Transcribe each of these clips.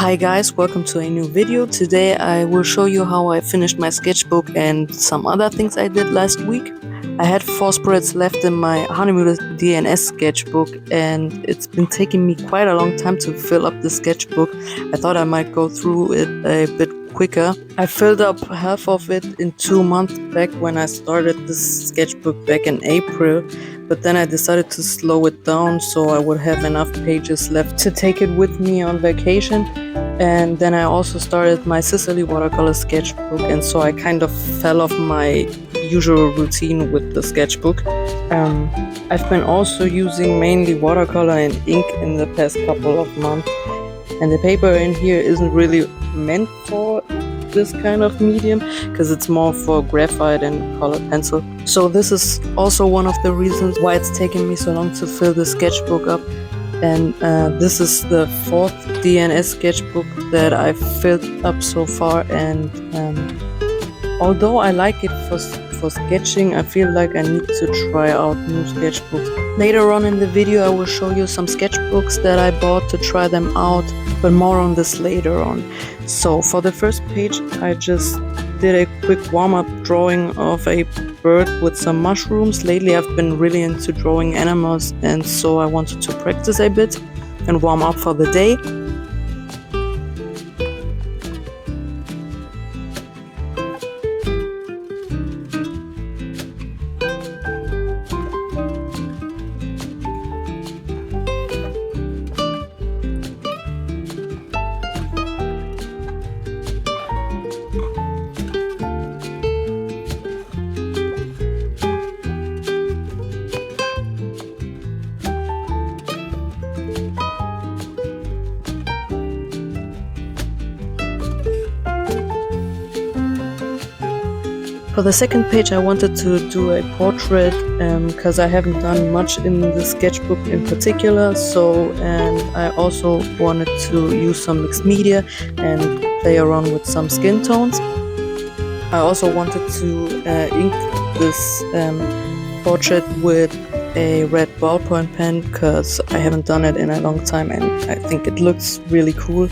Hi guys, welcome to a new video. Today I will show you how I finished my sketchbook and some other things I did last week. I had 4 spreads left in my Hahnemühle D&S sketchbook and it's been taking me quite a long time to fill up the sketchbook. I thought I might go through it a bit quicker. I filled up half of it in 2 months back when I started this sketchbook back in April, but then I decided to slow it down so I would have enough pages left to take it with me on vacation. And then I also started my Sicily watercolor sketchbook, and so I kind of fell off my usual routine with the sketchbook. I've been also using mainly watercolor and ink in the past couple of months, and the paper in here isn't really meant for this kind of medium because it's more for graphite and colored pencil. So this is also one of the reasons why it's taken me so long to fill the sketchbook up. And this is the 4th D&S sketchbook that I've filled up so far, and although I like it for sketching, I feel like I need to try out new sketchbooks. Later on in the video I will show you some sketchbooks that I bought to try them out, but more on this later on. So for the first page I just did a quick warm-up drawing of a bird with some mushrooms. Lately I've been really into drawing animals, and so I wanted to practice a bit and warm up for the day. For the second page I wanted to do a portrait because I haven't done much in the sketchbook in particular, and I also wanted to use some mixed media and play around with some skin tones. I also wanted to ink this portrait with a red ballpoint pen because I haven't done it in a long time and I think it looks really cool.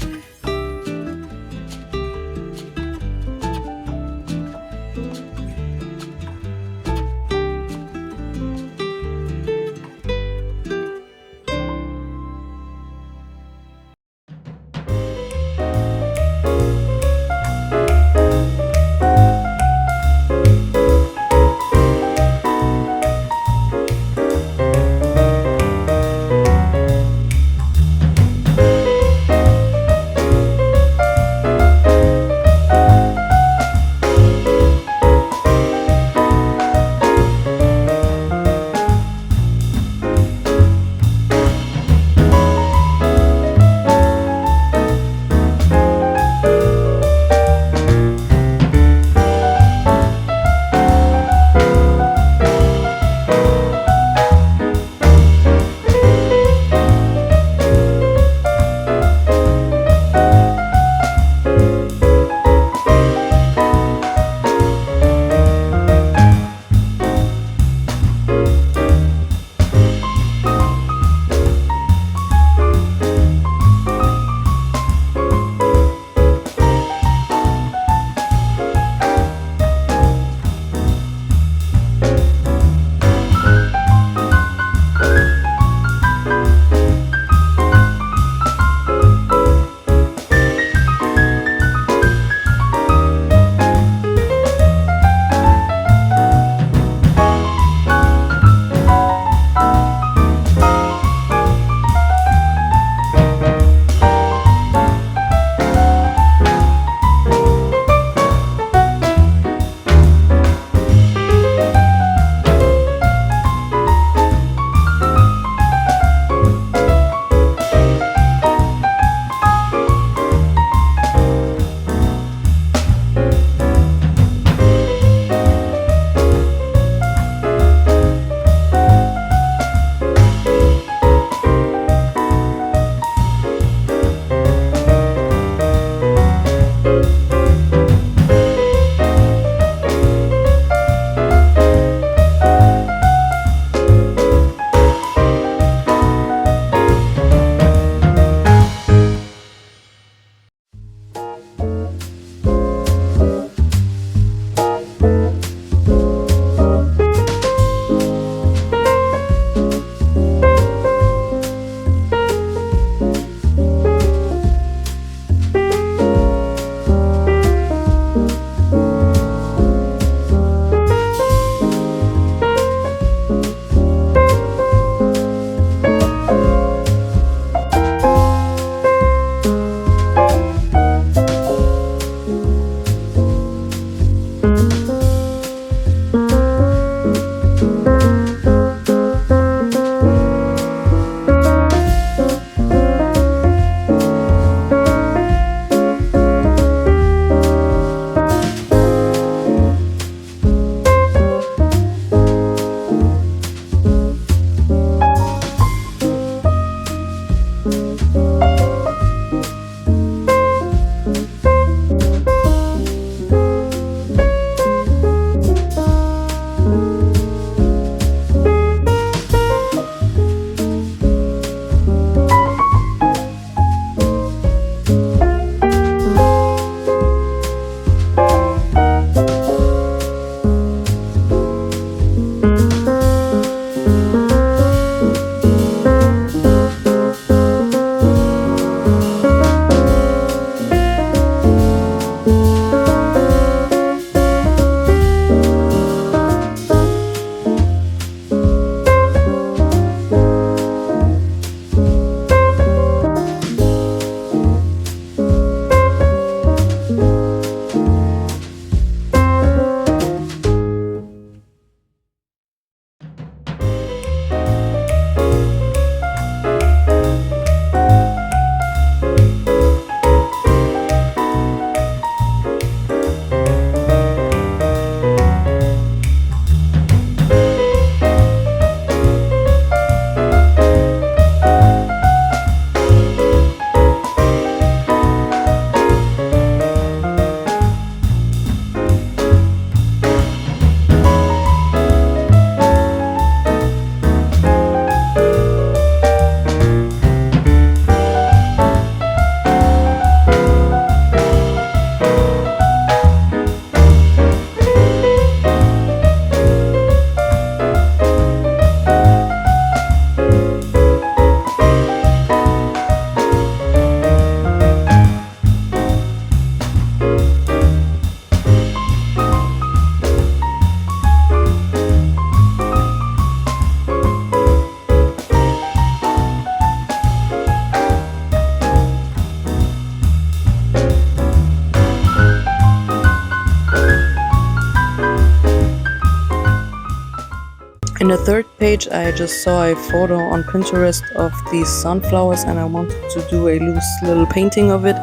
the third page, I just saw a photo on Pinterest of these sunflowers and I wanted to do a loose little painting of it.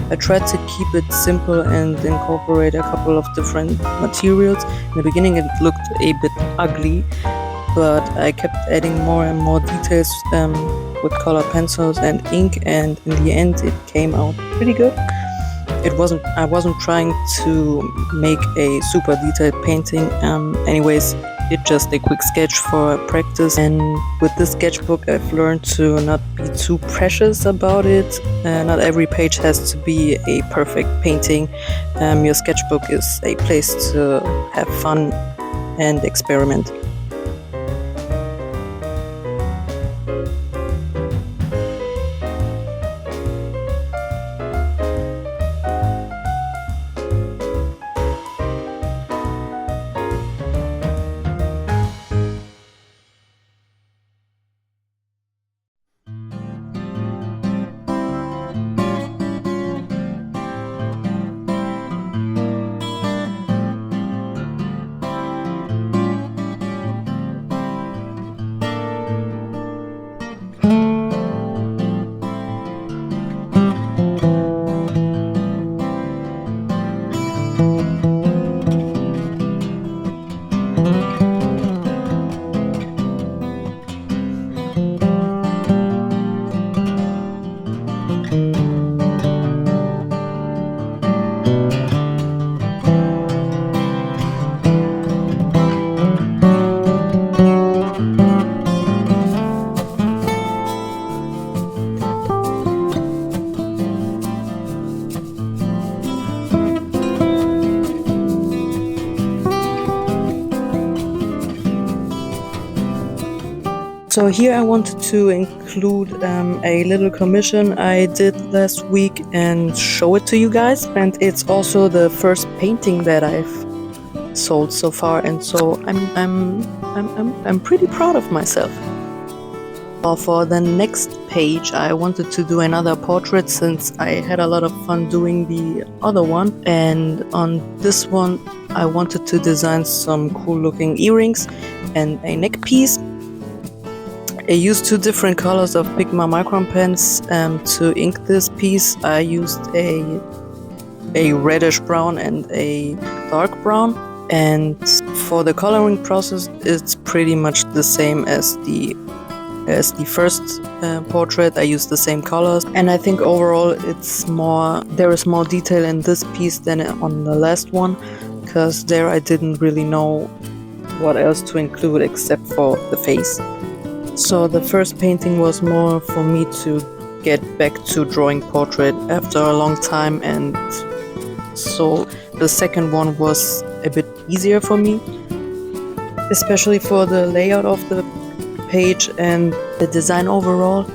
I tried to keep it simple and incorporate a couple of different materials. In the beginning it looked a bit ugly, but I kept adding more and more details with colored pencils and ink, and in the end it came out pretty good. I wasn't trying to make a super detailed painting. Anyways, it's just a quick sketch for practice, and with this sketchbook I've learned to not be too precious about it. Not every page has to be a perfect painting. Your sketchbook is a place to have fun and experiment. So here I wanted to include a little commission I did last week and show it to you guys. And it's also the first painting that I've sold so far, and so I'm pretty proud of myself. Well, for the next page I wanted to do another portrait since I had a lot of fun doing the other one, and on this one I wanted to design some cool looking earrings and a neck piece. I used two different colors of Pigma micron pens to ink this piece. I used a reddish brown and a dark brown, and for the coloring process it's pretty much the same as the first portrait. I used the same colors, and I think overall there is more detail in this piece than on the last one, because there I didn't really know what else to include except for the face. So the first painting was more for me to get back to drawing portrait after a long time, and so the second one was a bit easier for me, especially for the layout of the page and the design overall.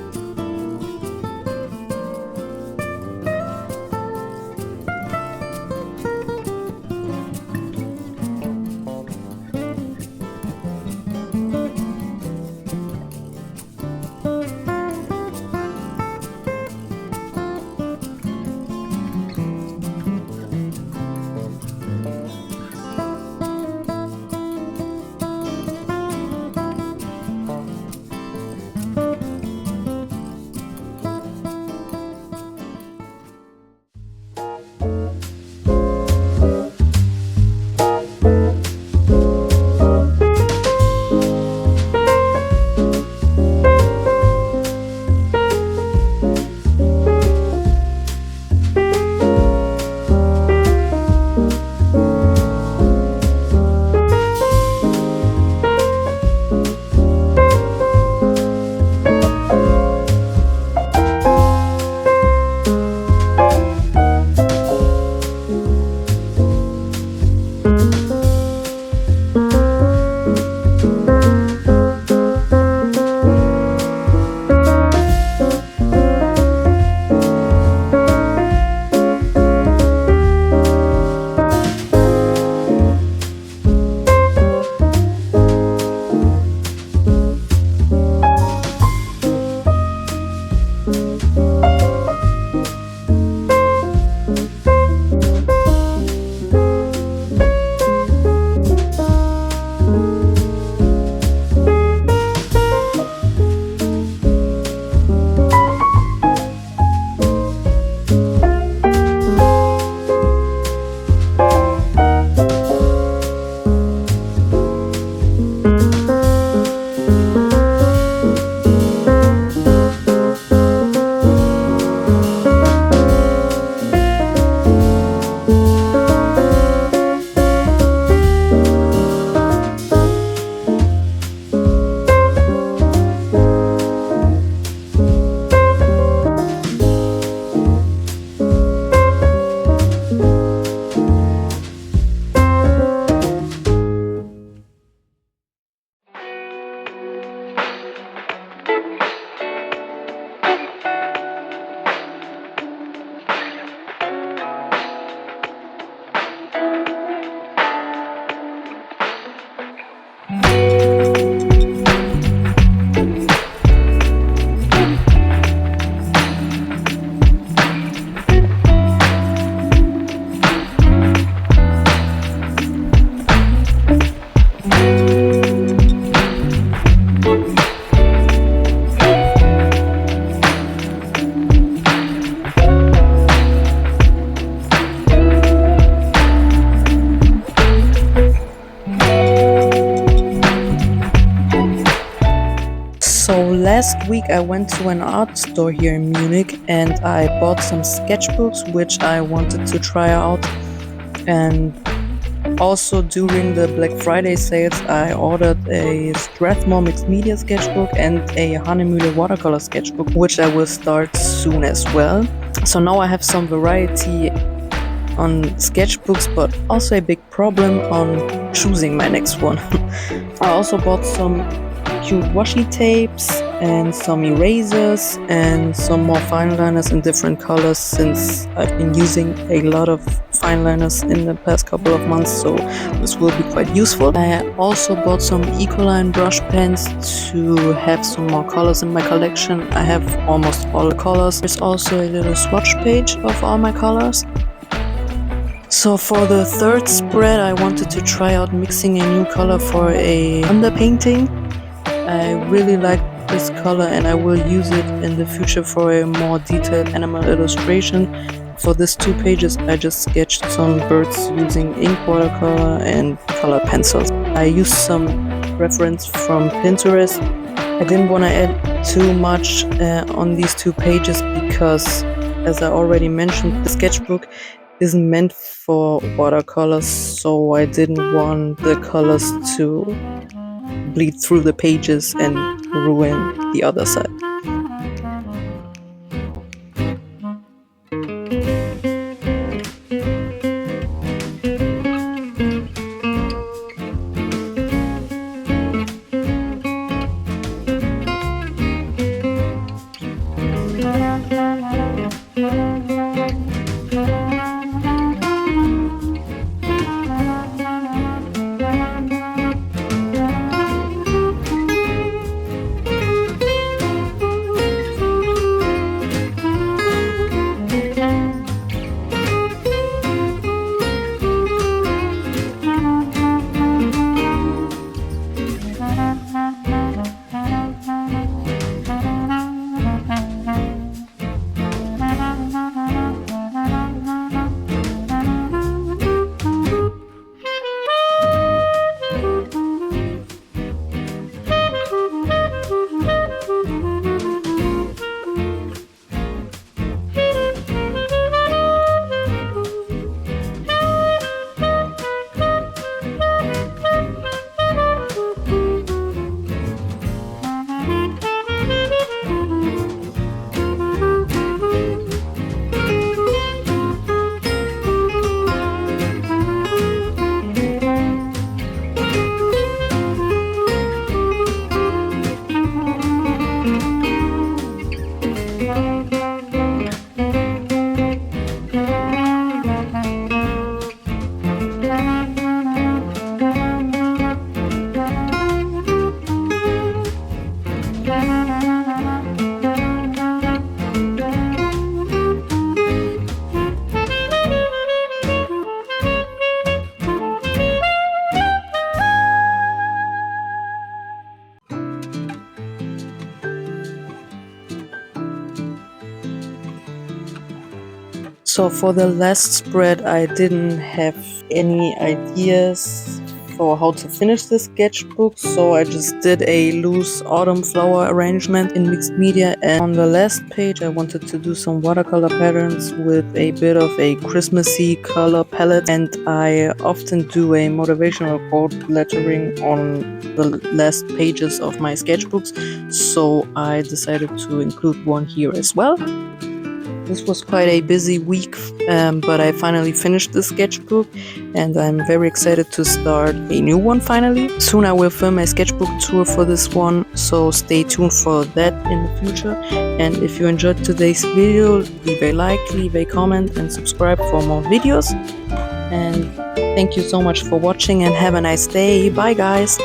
last week I went to an art store here in Munich and I bought some sketchbooks which I wanted to try out. And also during the Black Friday sales I ordered a Strathmore mixed media sketchbook and a Hahnemühle watercolor sketchbook, which I will start soon as well. So now I have some variety on sketchbooks, but also a big problem on choosing my next one. I also bought some cute washi tapes and some erasers and some more fine liners in different colors, since I've been using a lot of fine liners in the past couple of months, so this will be quite useful. I also bought some Ecoline brush pens to have some more colors in my collection. I have almost all the colors. There's also a little swatch page of all my colors. So for the third spread I wanted to try out mixing a new color for a underpainting. I really like this color and I will use it in the future for a more detailed animal illustration. For these 2 pages I just sketched some birds using ink watercolor and color pencils. I used some reference from Pinterest. I didn't want to add too much on these 2 pages because, as I already mentioned, the sketchbook isn't meant for watercolors, so I didn't want the colors to bleed through the pages and ruin the other side. So for the last spread I didn't have any ideas for how to finish the sketchbook, so I just did a loose autumn flower arrangement in mixed media, and on the last page I wanted to do some watercolor patterns with a bit of a Christmassy color palette, and I often do a motivational quote lettering on the last pages of my sketchbooks, so I decided to include one here as well. This was quite a busy week, but I finally finished the sketchbook and I'm very excited to start a new one finally. Soon I will film a sketchbook tour for this one, so stay tuned for that in the future. And if you enjoyed today's video, leave a like, leave a comment and subscribe for more videos. And thank you so much for watching and have a nice day. Bye guys!